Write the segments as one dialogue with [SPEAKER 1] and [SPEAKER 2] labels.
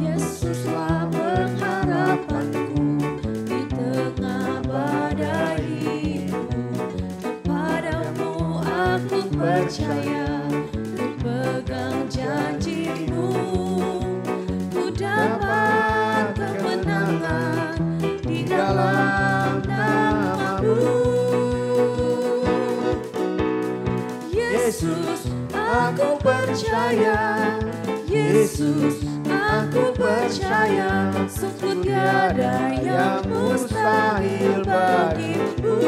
[SPEAKER 1] Yesuslah pengharapanku di tengah badai hidup. Kepadamu aku percaya, ku pegang janji-Mu. Ku dapat kemenangan di dalam nama-Mu. Yesus, aku percaya. Yesus, aku percaya, sungguh tiada yang mustahil bagimu.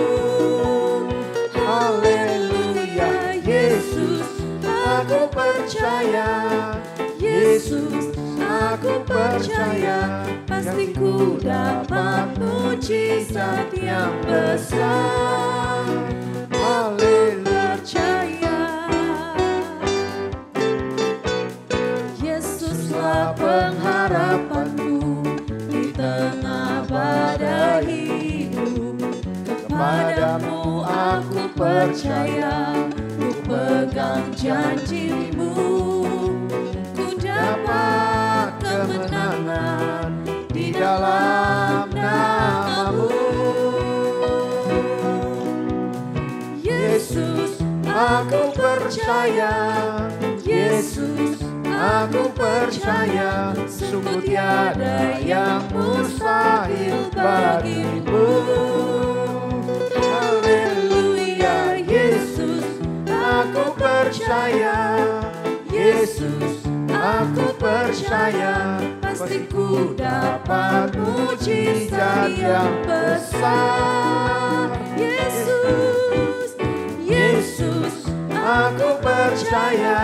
[SPEAKER 1] Haleluya, Yesus, aku percaya. Yesus, aku percaya, pasti ku dapat mujizat yang besar. Haleluya, percaya. Yesuslah pengharapanku di tengah badai hidup. Kepadamu aku percaya, ku pegang janji-Mu. Ku dapat kemenangan di dalam nama-Mu. Yesus, aku percaya. Yesus, aku percaya, sungguh tiada yang mustahil bagimu. Haleluya, Yesus, aku percaya. Yesus, aku percaya, pasti ku dapat mujizat yang besar. Yesus, Yesus, aku percaya.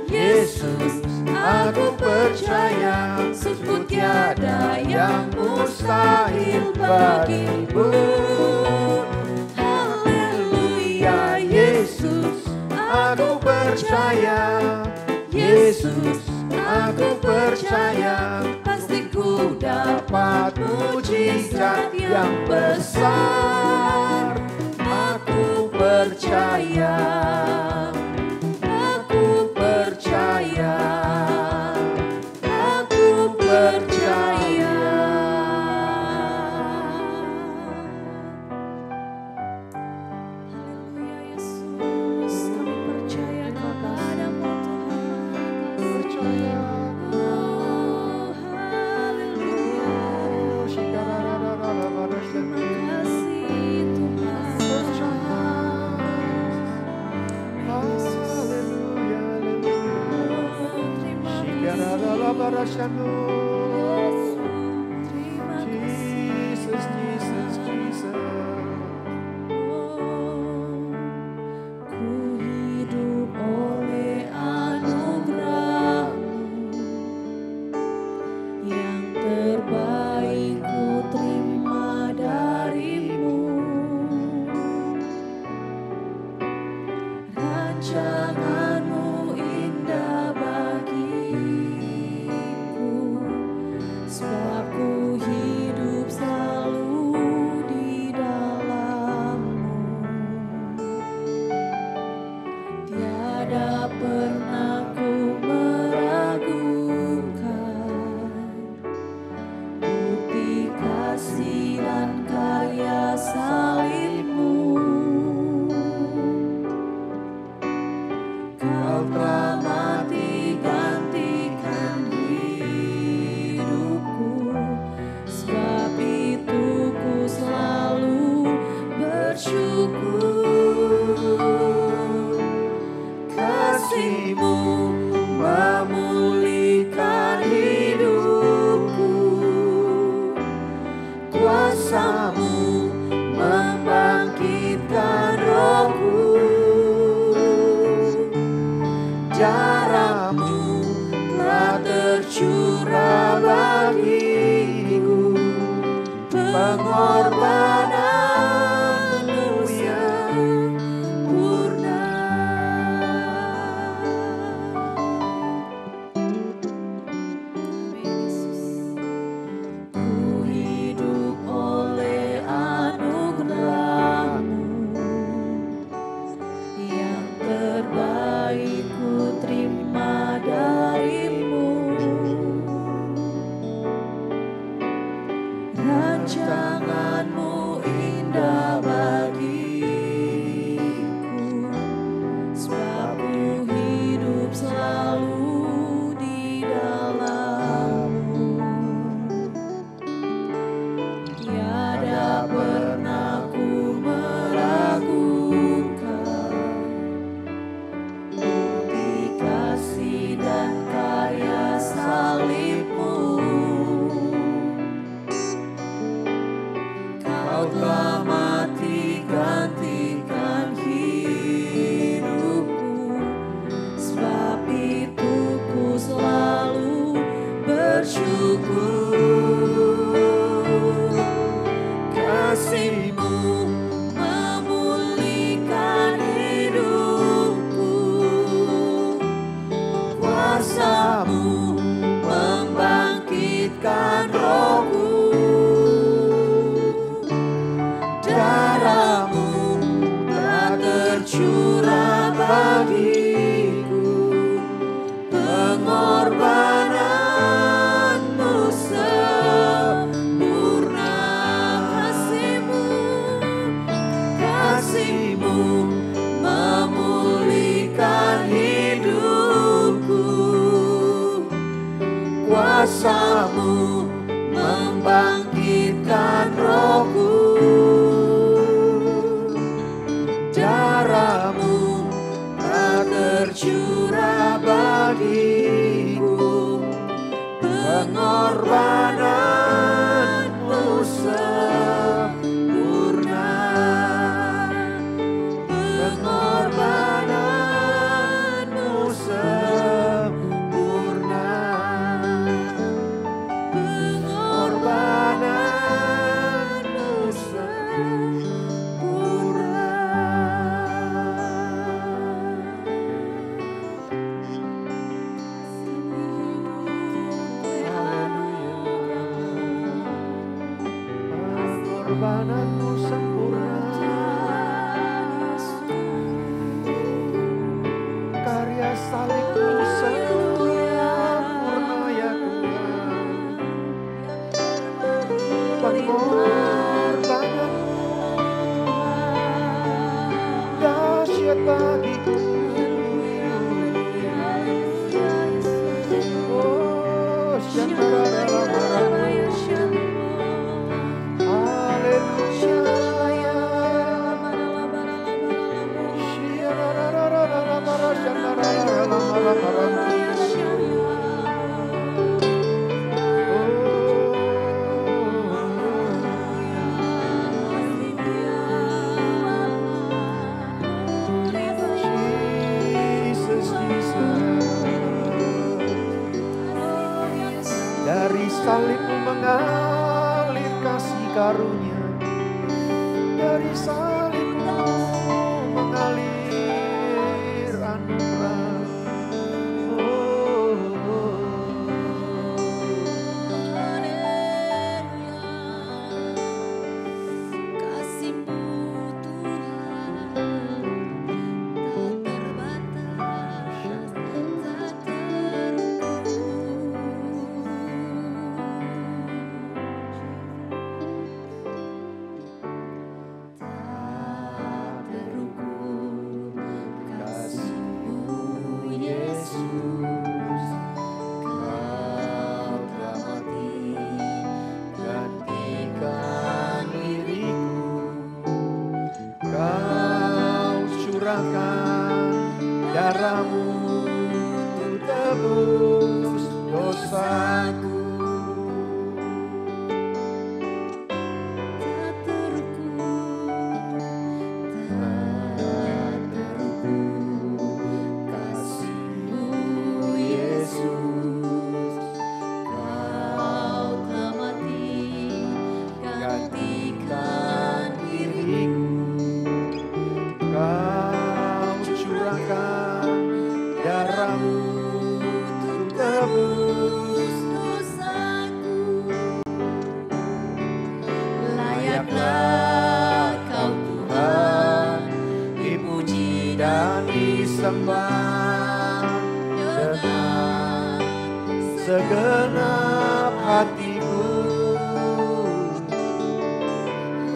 [SPEAKER 1] Yesus, aku percaya, sungguh tiada yang mustahil bagimu. Haleluya, Yesus, aku percaya. Yesus, aku percaya, pasti ku dapat mujizat yang besar. Aku percaya. Aku percaya. Aku percaya. Haleluya, Yesus, kami percaya kepadamu Tuhan.
[SPEAKER 2] Percaya.
[SPEAKER 1] Oh, haleluya. Terima kasih Tuhan.
[SPEAKER 2] Percaya. Haleluya, haleluya.
[SPEAKER 1] Terima
[SPEAKER 2] Shikarararabarashanu.
[SPEAKER 1] kasih.
[SPEAKER 2] Jesus, Jesus, Jesus.
[SPEAKER 1] Ku hidup oleh anugerah-Mu, yang terbaik ku terima dari-Mu. Rancangan-Mu indah bagiku, sebab ku hidup selalu di dalam-Mu. Tiada pernah ku meragukan bukti kasih dan karya salib-Mu. Kau telah mati gantikan hidupku telah mati gantikan hidupku, sebab itu ku selalu bersyukur. Kasih-Mu memulihkan hidupku, kuasa-Mu membangkitkan rohku, darah-Mu telah tercurah bagiku, pengorbanan-Mu sempurna. Kasih-Mu memulihkan hidupku, kuasa-Mu membangkitkan rohku, darah-Mu telah tercurah bagiku, pengorbanan-Mu sempurna, pengorbanan-Mu sempurna, pengorbanan-Mu sempurna.
[SPEAKER 2] Pengorbanan-Mu sempurna, karya salib-Mu sempurna ya Tuhan. Pengorbanan-Mu dahsyat bagiku. Oh, dari salib-Mu mengalir kasih karunia, dari salib-Mu mengalir anugerah.
[SPEAKER 1] Kasih-Mu Tuhan tak terbatas, tak terukur. Kasih-Mu Yesus, Kau telah mati gantikan
[SPEAKER 2] diriku, Kau curahkan darah-Mu untuk tebus dosaku.
[SPEAKER 1] tak terukur, tak terukur. Kasih-Mu Yesus, Kau telah mati gantikan diriku,
[SPEAKER 2] Kau curahkan darah-Mu untuk tebus.
[SPEAKER 1] dosaku. Layaklah Kau Tuhan
[SPEAKER 2] Dipuji dan disembah dengan segenap hatiku.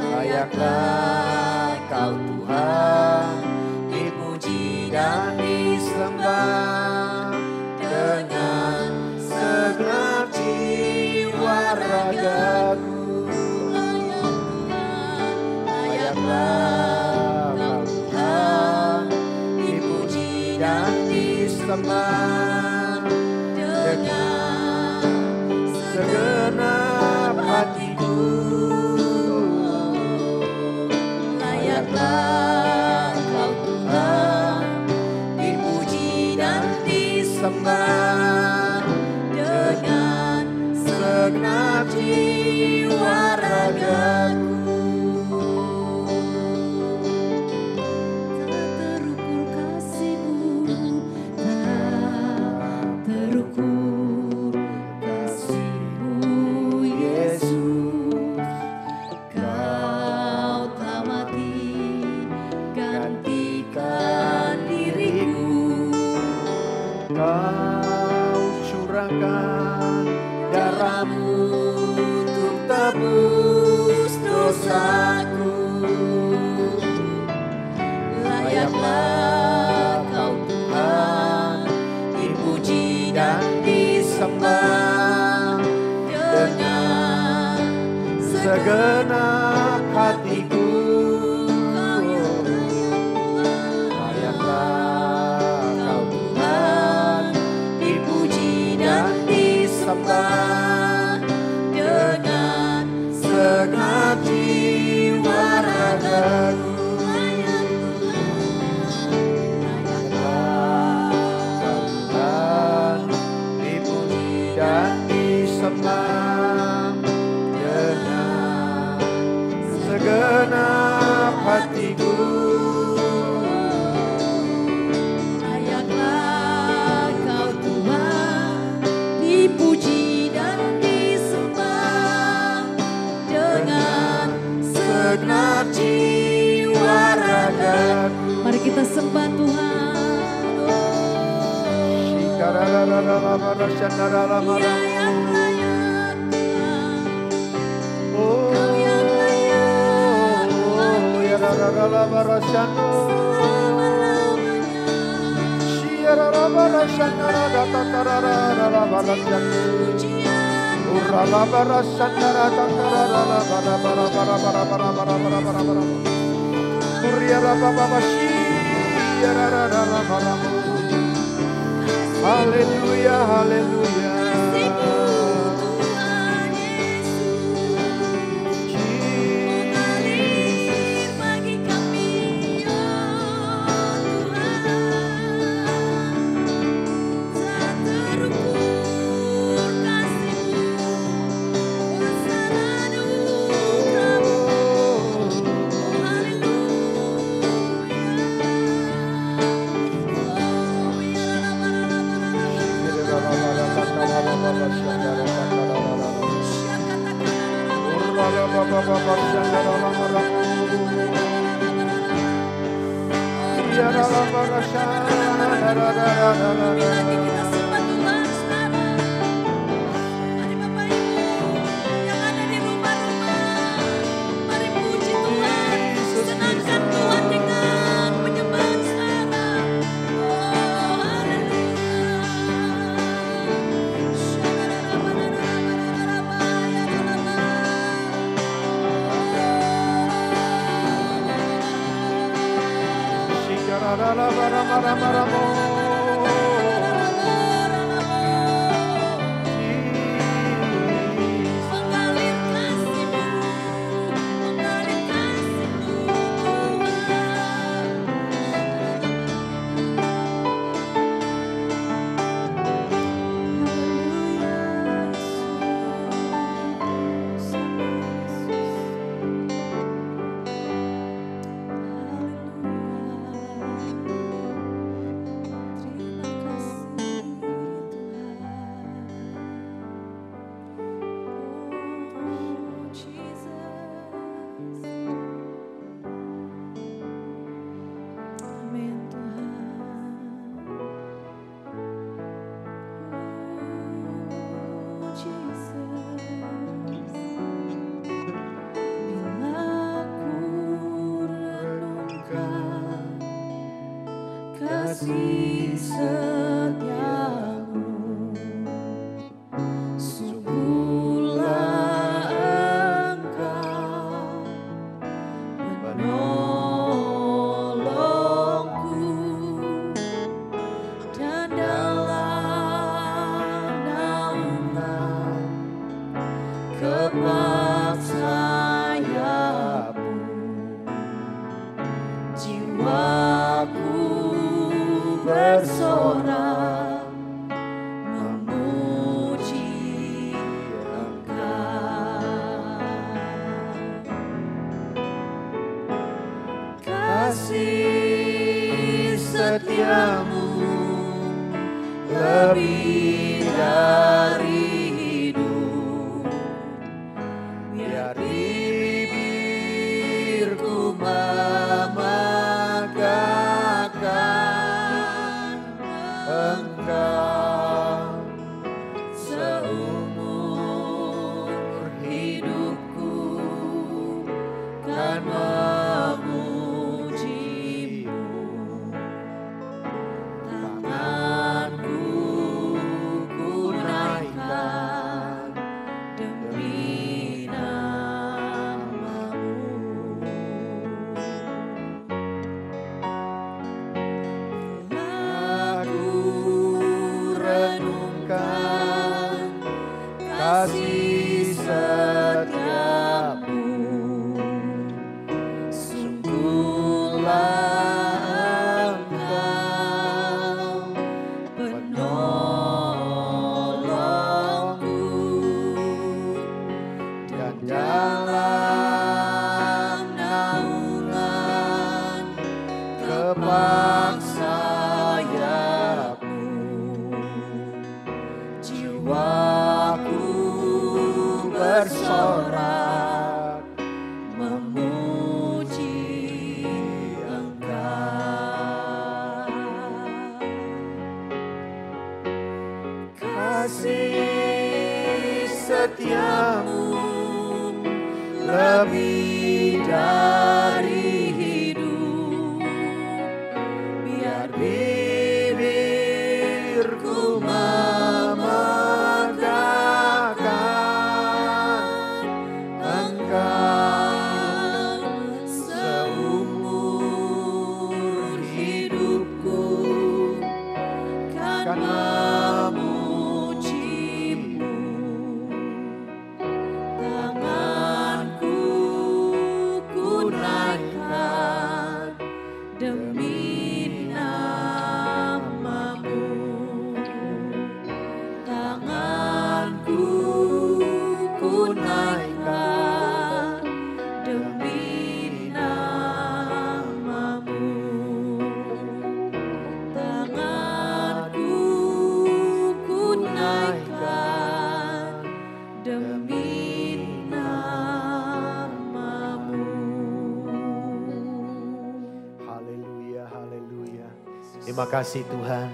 [SPEAKER 2] Layaklah Kau Tuhan dipuji dan disembah dengan segenap jiwa ragaku. Layaklah Kau Tuhan dipuji dan disembah dengan segenap hatiku.
[SPEAKER 1] jiwa ragaku. Tak terukur kasih-Mu, tak terukur kasih-Mu Yesus. Kau telah mati gantikan diriku.
[SPEAKER 2] Kau curahkan darah-Mu untuk tebus dosaku.
[SPEAKER 1] Layaklah Kau Tuhan, dipuji dan disembah dengan
[SPEAKER 2] Segenap hatiku.
[SPEAKER 1] Kau yang
[SPEAKER 2] Layaklah Kau Tuhan, dipuji dan disembah
[SPEAKER 1] dengan
[SPEAKER 2] segenap jiwa ragaku. Kau Tuhan, dipuji dan disembah dengan segenap hatiku.
[SPEAKER 1] Layaklah Kau Tuhan, dipuji dan disembah dengan segenap jiwa ragaku. Mari kita sembah Tuhan. Dia yang layak Tuhan, Kau yang layak Tuhan, selama-lamanya. Pujian
[SPEAKER 2] Haleluya, haleluya.
[SPEAKER 1] kasih-Mu Tuhan Yesus mengalir bagi kami, ya Tuhan. Tak terukur kasih-Mu, besar anugerah-Mu. Oh haleluya. Lagi kita sembah Tuhan, saudara. Mari Bapak Ibu yang ada di rumah-rumah, mari puji Tuhan, senangkan Tuhan dengan penyembahan saudara. Oh haleluya. Mengalir kasih-Mu, mengalir kasih-Mu Amin Tuhan. Oh Jesus. Bila ku renungkan kasih setiamu, sungguhlah Engkau menolongku, dan dalam naungan kebak sayapmu, jiwaku bersorak memuji Engkau.
[SPEAKER 2] kasih setiamu lebih dari hidup. Biar bibirku memegahkan Engkau seumur hidupku, kan memujimu. Tanganku ku naikkan demi namamu. Aku renungkan kasih setiamu, sungguhlah Engkau penolongku, dan dalam naungan kepak sayapmu jiwaku bersorak memuji Engkau. Kasih setiamu lebih dari hidup. Biar bibirku memegahkan Engkau seumur hidupku, kan memujimu. Tanganku ku naikkan demi namamu. Tanganku ku naikkan demi namamu. Tanganku ku naikkan demi namamu.
[SPEAKER 3] Haleluya, haleluya. Terima kasih Tuhan.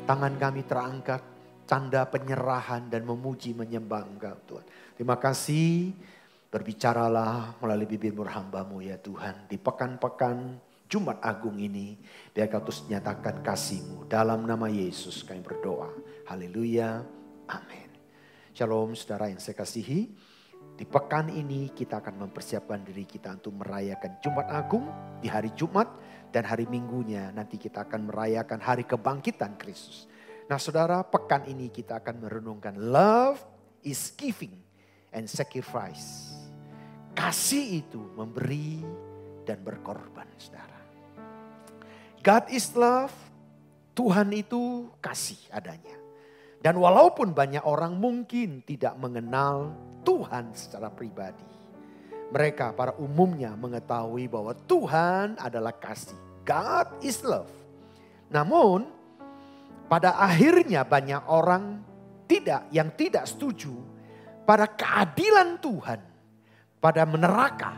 [SPEAKER 3] Tangan kami terangkat, tanda penyerahan dan memuji menyembah Engkau Tuhan. Terima kasih, berbicaralah melalui bibir hamba-Mu ya Tuhan. Di pekan-pekan Jumat Agung ini, biar Kau terus nyatakan kasih-Mu. Dalam nama Yesus kami berdoa. Haleluya, amin. Shalom saudara yang saya kasihi. Di pekan ini kita akan mempersiapkan diri kita untuk merayakan Jumat Agung di hari Jumat. Dan hari Minggunya nanti kita akan merayakan hari kebangkitan Kristus. Nah saudara, pekan ini kita akan merenungkan love is giving and sacrifice. Kasih itu memberi dan berkorban saudara. God is love, Tuhan itu kasih adanya. Dan walaupun banyak orang mungkin tidak mengenal Tuhan secara pribadi, mereka pada umumnya mengetahui bahwa Tuhan adalah kasih. God is love. Namun pada akhirnya banyak orang yang tidak setuju pada keadilan Tuhan, pada neraka.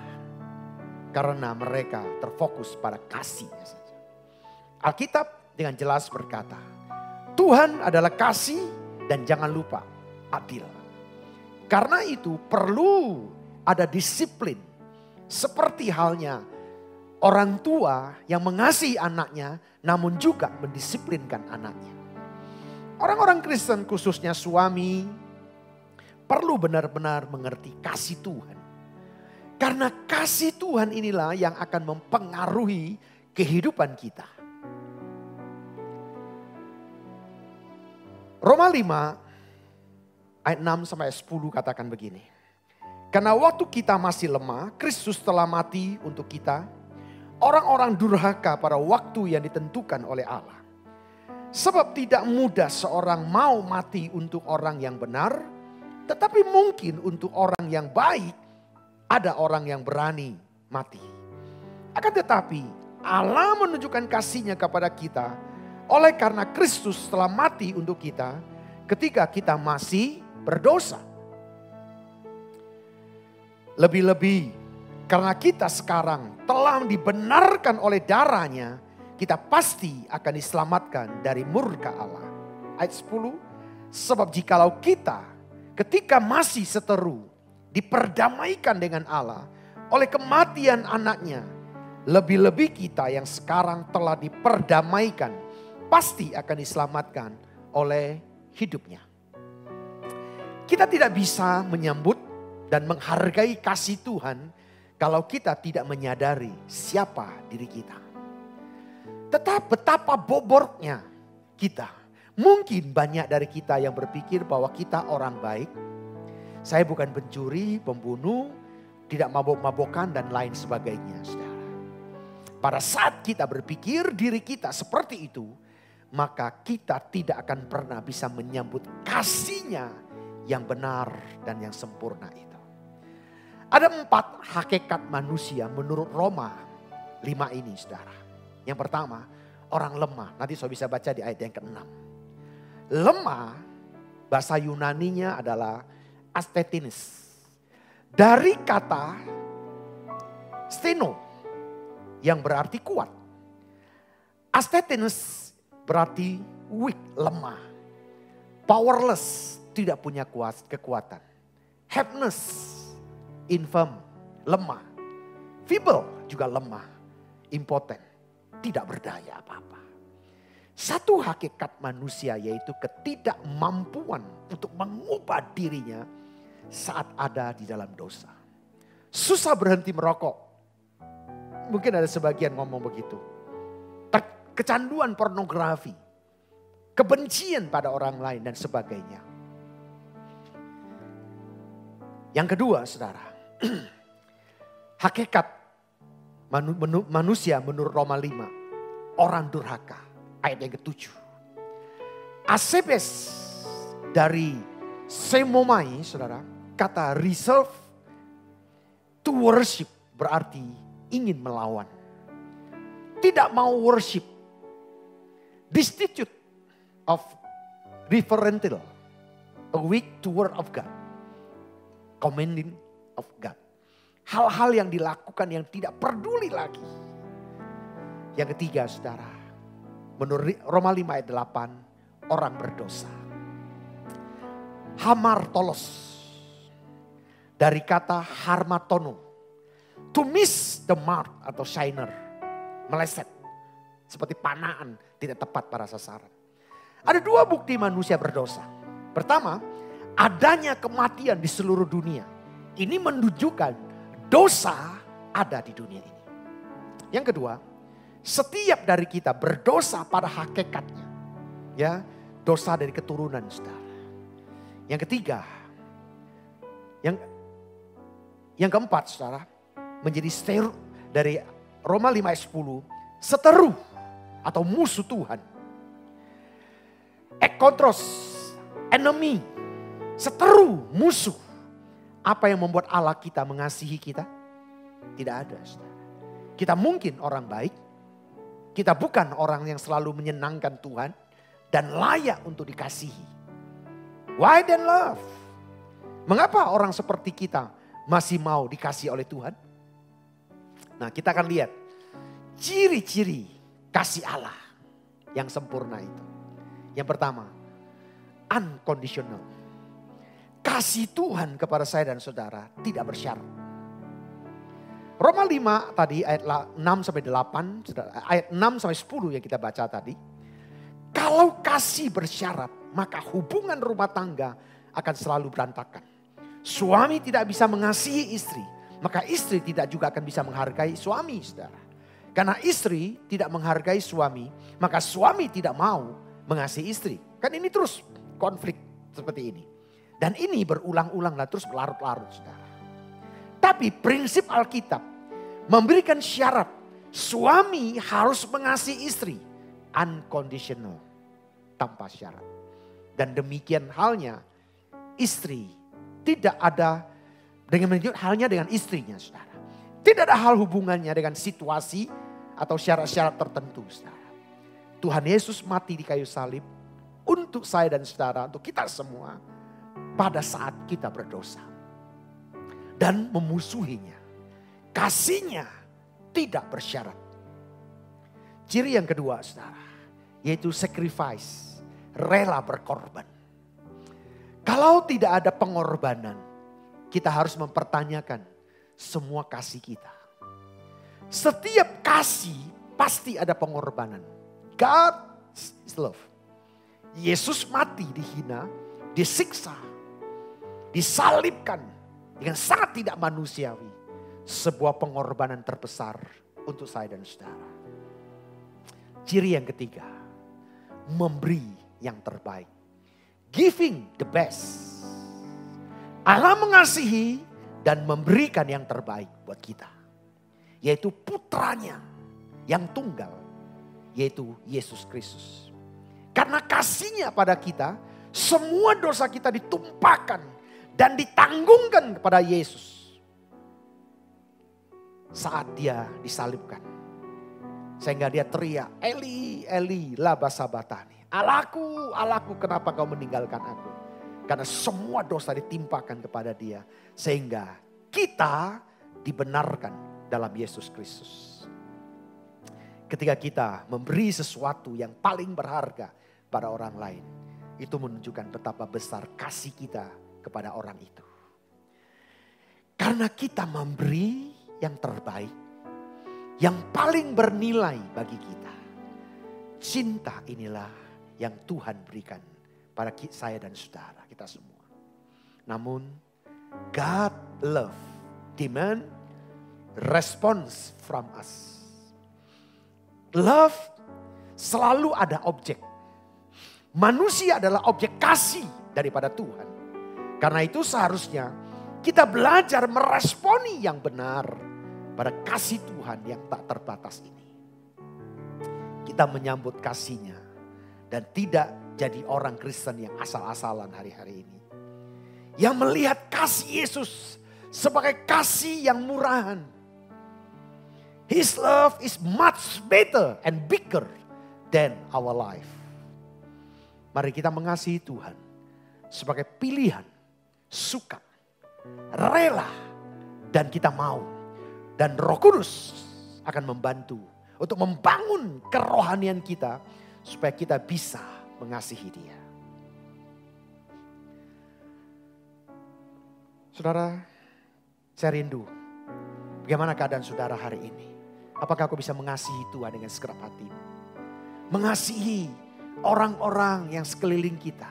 [SPEAKER 3] Karena mereka terfokus pada kasihnya saja. Alkitab dengan jelas berkata, Tuhan adalah kasih dan jangan lupa adil. Karena itu perlu ada disiplin. Seperti halnya orang tua yang mengasihi anaknya namun juga mendisiplinkan anaknya. Orang-orang Kristen khususnya suami perlu benar-benar mengerti kasih Tuhan. Karena kasih Tuhan inilah yang akan mempengaruhi kehidupan kita. Roma 5 ayat 6 sampai 10 katakan begini. Karena waktu kita masih lemah, Kristus telah mati untuk kita. Orang-orang durhaka pada waktu yang ditentukan oleh Allah. Sebab tidak mudah seorang mau mati untuk orang yang benar. Tetapi mungkin untuk orang yang baik, ada orang yang berani mati. Akan tetapi Allah menunjukkan kasih-Nya kepada kita oleh karena Kristus telah mati untuk kita ketika kita masih berdosa. Lebih-lebih karena kita sekarang telah dibenarkan oleh darah-Nya, kita pasti akan diselamatkan dari murka Allah. Ayat 10, sebab jikalau kita ketika masih seteru diperdamaikan dengan Allah oleh kematian anaknya, lebih-lebih kita yang sekarang telah diperdamaikan pasti akan diselamatkan oleh hidupnya. Kita tidak bisa menyambut dan menghargai kasih Tuhan kalau kita tidak menyadari siapa diri kita. Tetapi betapa bobroknya kita. Mungkin banyak dari kita yang berpikir bahwa kita orang baik. Saya bukan pencuri, pembunuh, tidak mabok-mabokan dan lain sebagainya, saudara. Pada saat kita berpikir diri kita seperti itu, maka kita tidak akan pernah bisa menyambut kasih-Nya yang benar dan yang sempurna itu. Ada 4 hakikat manusia menurut Roma 5 ini, saudara. Yang pertama, orang lemah. Nanti saya bisa baca di ayat yang ke-6. Lemah, bahasa Yunaninya adalah astetenes. Dari kata steno, yang berarti kuat. Astetenes berarti weak, lemah. Powerless, tidak punya kekuatan. Helpless, infirm, lemah. Feeble, juga lemah. Impotent, tidak berdaya apa-apa. Satu hakikat manusia yaitu ketidakmampuan untuk mengubah dirinya saat ada di dalam dosa. Susah berhenti merokok. Mungkin ada sebagian ngomong begitu. Kecanduan pornografi. Kebencian pada orang lain dan sebagainya. Yang kedua, saudara. Hakikat manusia menurut Roma 5. Orang durhaka. Ayat yang ke-7. Asebes dari semomai, saudara. Kata reserve to worship berarti ingin melawan. Tidak mau worship. Destitute of referential. A weak to word of God. Commanding of God. Hal-hal yang dilakukan yang tidak peduli lagi. Yang ketiga, saudara. Menurut Roma 5 ayat 8. Orang berdosa. Hamartolos. Dari kata harmatono. To miss the mark atau shiner. Meleset. Seperti panaan tidak tepat pada sasaran. Ada 2 bukti manusia berdosa. Pertama, adanya kematian di seluruh dunia. Ini menunjukkan dosa ada di dunia ini. Yang kedua, setiap dari kita berdosa pada hakikatnya. Ya, dosa dari keturunan, saudara. Yang ketiga, yang keempat, saudara, menjadi seteru dari Roma 5 ayat 10, seteru atau musuh Tuhan. Ekontros, enemy, seteru, musuh. Apa yang membuat Allah kita mengasihi kita? Tidak ada, saudara. Kita mungkin orang baik. Kita bukan orang yang selalu menyenangkan Tuhan dan layak untuk dikasihi. Why then love? Mengapa orang seperti kita masih mau dikasih oleh Tuhan? Nah, kita akan lihat ciri-ciri kasih Allah yang sempurna itu. Yang pertama, unconditional. Kasih Tuhan kepada saya dan saudara tidak bersyarat. Roma 5 tadi ayat 6 sampai 8, ayat 6 sampai 10 yang kita baca tadi. Kalau kasih bersyarat, maka hubungan rumah tangga akan selalu berantakan. Suami tidak bisa mengasihi istri, maka istri tidak juga akan bisa menghargai suami, saudara. Karena istri tidak menghargai suami, maka suami tidak mau mengasihi istri. Kan ini terus konflik seperti ini. Dan ini berulang-ulang dan terus berlarut-larut, saudara. Tapi prinsip Alkitab memberikan syarat suami harus mengasihi istri unconditional, tanpa syarat. Dan demikian halnya istri tidak ada halnya dengan istrinya, saudara. Tidak ada hal hubungannya dengan situasi atau syarat-syarat tertentu, saudara. Tuhan Yesus mati di kayu salib untuk saya dan saudara, untuk kita semua pada saat kita berdosa. Dan memusuhinya. Kasihnya tidak bersyarat. Ciri yang kedua, saudara, yaitu sacrifice, rela berkorban. Kalau tidak ada pengorbanan, kita harus mempertanyakan semua kasih kita. Setiap kasih pasti ada pengorbanan. God is love. Yesus mati dihina, disiksa, disalibkan dengan sangat tidak manusiawi. Sebuah pengorbanan terbesar untuk saya dan saudara. Ciri yang ketiga, memberi yang terbaik. Giving the best. Allah mengasihi dan memberikan yang terbaik buat kita. Yaitu putranya yang tunggal, yaitu Yesus Kristus. Karena kasihnya pada kita, semua dosa kita ditumpahkan dan ditanggungkan kepada Yesus. Saat dia disalibkan. Sehingga dia teriak, Eli, Eli, lama sabachthani. Allahku, Allahku, kenapa kau meninggalkan aku? Karena semua dosa ditimpakan kepada dia. Sehingga kita dibenarkan dalam Yesus Kristus. Ketika kita memberi sesuatu yang paling berharga pada orang lain. Itu menunjukkan betapa besar kasih kita kepada orang itu. Karena kita memberi yang terbaik, yang paling bernilai bagi kita. Cinta inilah yang Tuhan berikan pada saya dan saudara, kita semua. Namun, God love demand response from us. Love selalu ada objek. Manusia adalah objek kasih daripada Tuhan. Karena itu seharusnya kita belajar meresponi yang benar pada kasih Tuhan yang tak terbatas ini. Kita menyambut kasihnya dan tidak jadi orang Kristen yang asal-asalan hari-hari ini. Yang melihat kasih Yesus sebagai kasih yang murahan. His love is much better and bigger than our life. Mari kita mengasihi Tuhan sebagai pilihan, suka, rela, dan kita mau. Dan Roh Kudus akan membantu untuk membangun kerohanian kita supaya kita bisa mengasihi Dia. Saudara, saya rindu bagaimana keadaan saudara hari ini. Apakah kau bisa mengasihi Tuhan dengan segenap hatimu? Mengasihi orang-orang yang sekeliling kita.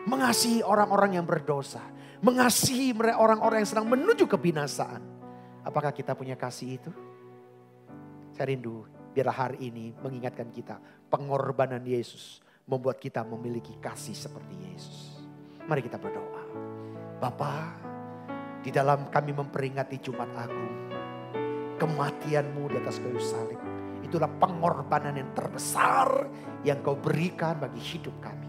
[SPEAKER 3] Mengasihi orang-orang yang berdosa. Mengasihi orang-orang yang sedang menuju kebinasaan. Apakah kita punya kasih itu? Saya rindu biarlah hari ini mengingatkan kita. Pengorbanan Yesus membuat kita memiliki kasih seperti Yesus. Mari kita berdoa. Bapa, di dalam kami memperingati Jumat Agung. Kematian-Mu di atas kayu salib. Itulah pengorbanan yang terbesar yang Kau berikan bagi hidup kami.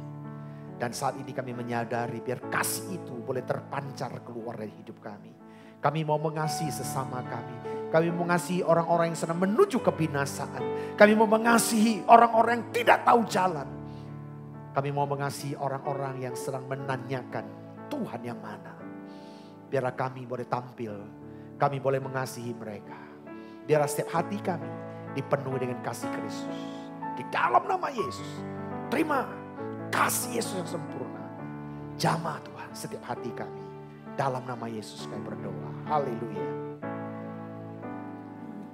[SPEAKER 3] Dan saat ini kami menyadari biar kasih itu boleh terpancar keluar dari hidup kami. Kami mau mengasihi sesama kami. Kami mau mengasihi orang-orang yang sedang menuju kebinasaan. Kami mau mengasihi orang-orang yang tidak tahu jalan. Kami mau mengasihi orang-orang yang sedang menanyakan Tuhan yang mana. Biarlah kami boleh tampil. Kami boleh mengasihi mereka. Biarlah setiap hati kami dipenuhi dengan kasih Kristus. Di dalam nama Yesus. Terima kasih Yesus yang sempurna. Jamah Tuhan setiap hati kami. Dalam nama Yesus kami berdoa. Haleluya.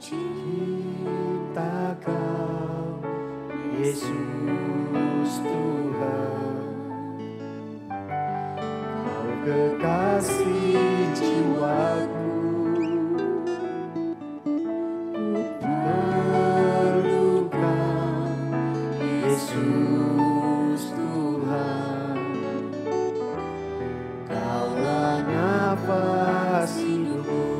[SPEAKER 3] Cinta Kau Yesus Tuhan, Kau kekasih jiwaku. Ku perlukan Yesus Tuhan. Kaulah nafas hidupku.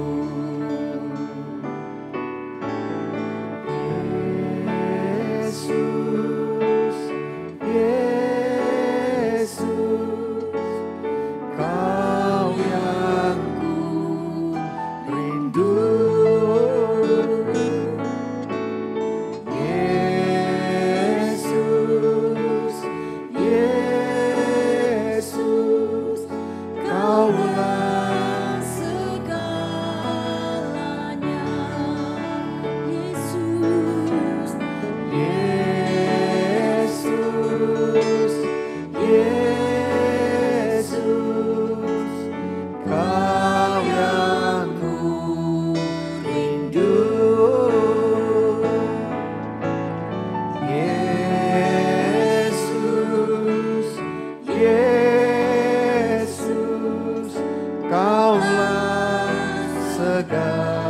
[SPEAKER 3] Yesus, Yesus, Kau yang ku tegak.